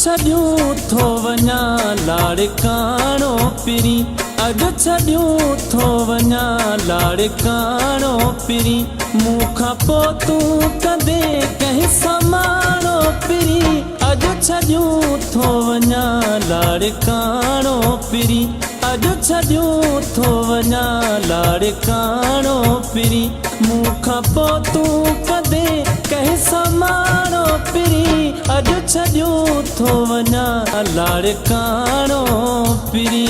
छॾियूं थो वञा लाड़काणो पिरी अॼु छॾियूं थो वञा लाड़काणो पिरी मूंखां पोइ तूं कॾहिं कंहिं समाणो पिरी अॼु छॾियूं थो वञा लाड़काणो पिरी अॼु छॾियूं थो वञा लाड़काणो पिरी मूंखां पोइ तूं कॾहिं कंहिं समाणो पिरी अॼु छॾियूं थो वञा लाड़काणो पिरी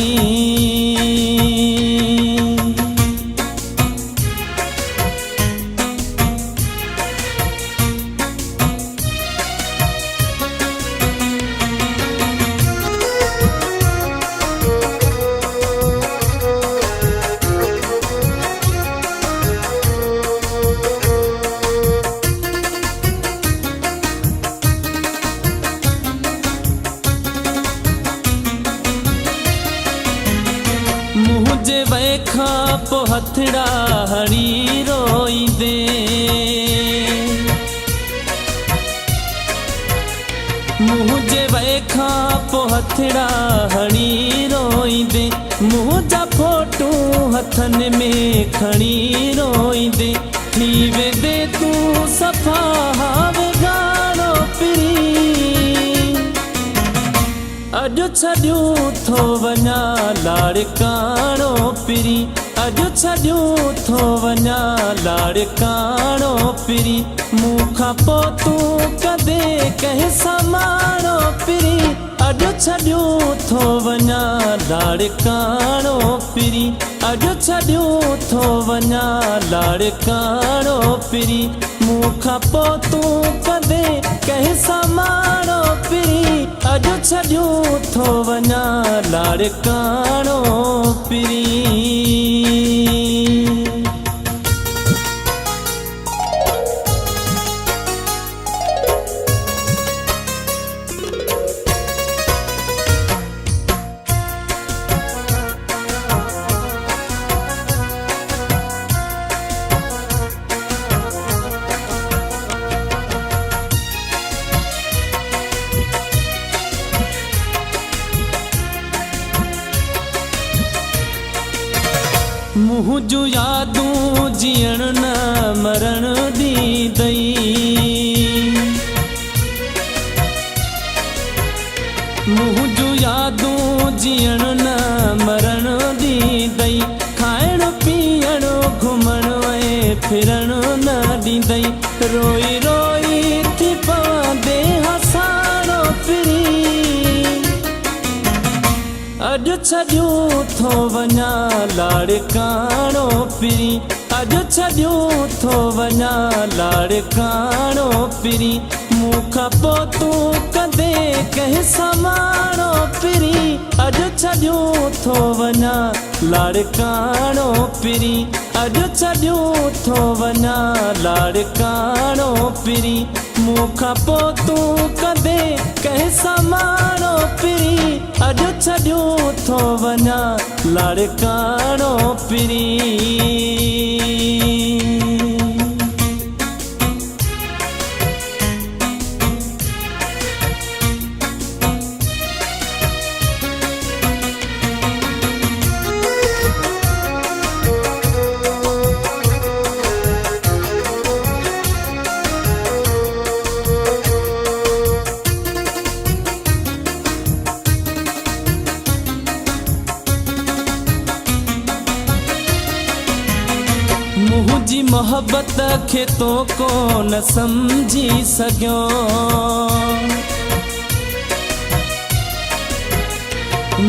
मुंहिंजे वए खां पोइ हथड़ा हणी रोईंदे मुंहिंजे वए खां पोइ हथड़ा हणी रोईंदे मुंहिंजा फोटू हथनि में खणी रोईंदे थी वेंदे तूं सफ़ा वेगानो पिरी अॼु छॾियूं थो वञा लाड़काणो पिरी अॼु छॾियूं थो वञा लाड़काणो पिरी मूंखां पोइ तूं कॾहिं कंहिं समाणो पिरी अॼु छॾियूं थो वञा लाड़काणो पिरी अॼु छॾियूं थो वञा लाड़काणो पिरी मूंखां पोइ तूं कॾहिं कंहिं समाणो पिरी अॼु छॾियूं थो वञा लाड़काणो पिरी मुंहिंजूं यादूं जीअण न मरण ॾींदई मुंहिंजूं यादूं जीअण न मरण ॾींदई खाइण पीअण घुमण ऐं फिरण न ॾींदई रोई रोई थी पवंदे हसाणो पिरी अॼु छॾियूं थो वञा लाड़काणो पिरी अॼु छॾियूं थो वञा लाड़काणो पिरी मूंखां पोइ तूं कॾहिं कंहिं समाणो पिरी अॼु छॾियूं थो वञा लाड़काणो पिरी अॼु छॾियूं थो वञा लाड़काणो पिरी मूंखां पोइ तूं कॾहिं कंहिं समाणो पिरी अॼु छॾियूं थो वञा लाड़काणो पिरी मुंहिंजी मोहबत खे तो कोन सम्झी सघियो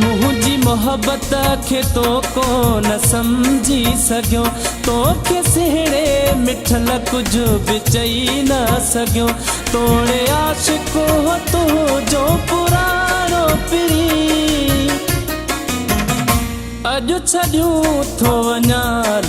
मुंहिंजी मोहबत खे तो कोन सम्झी सघियो तोखे सिहड़े मिठल कुझु बि चई न सघियो तोड़े आशिक़ो तुंहिंजो पुराणो पिरी अॼु छॾियूं थो वञा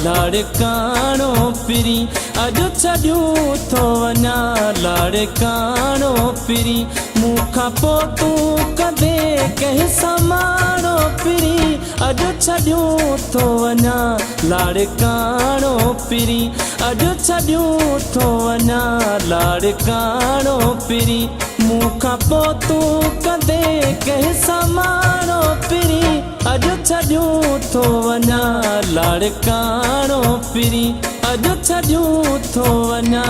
लाड़काणो पिरी अॼु छॾियूं थो वञा लाड़काणो पिरी मूंखां पोइ तूं कॾहिं कंहिं समाणो पिरी अॼु छॾियूं थो वञा लाड़काणो पिरी अॼु छॾियूं थो वञा लाड़काणो पिरी मूंखां पोइ तूं कॾहिं कंहिं सां मारो पिरी अॼु छॾियूं थो वञा लाड़काणो पिरी अॼु छॾियूं थो वञा।